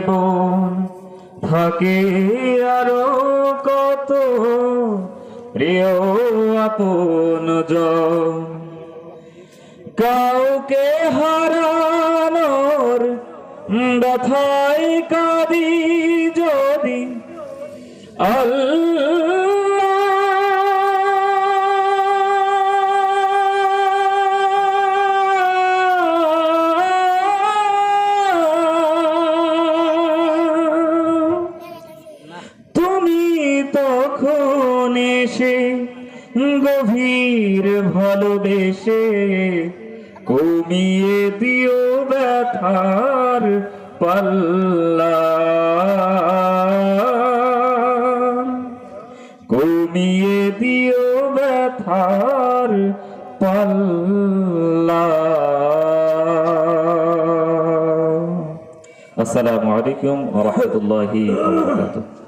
বোন থাকে আরো কত প্রিয় আপনজন, কাউকে হারানোর ব্যথায় কাঁদি যদি তুমি তখন এসে গভীর ভালোবেসে কমিয়ে দিও ব্যথার পাল্লা, কমিয়ে দিও ব্যথার পাল্লা। আসসালামু আলাইকুম ওয়া রাহমাতুল্লাহি ওয়া বারাকাতুহু।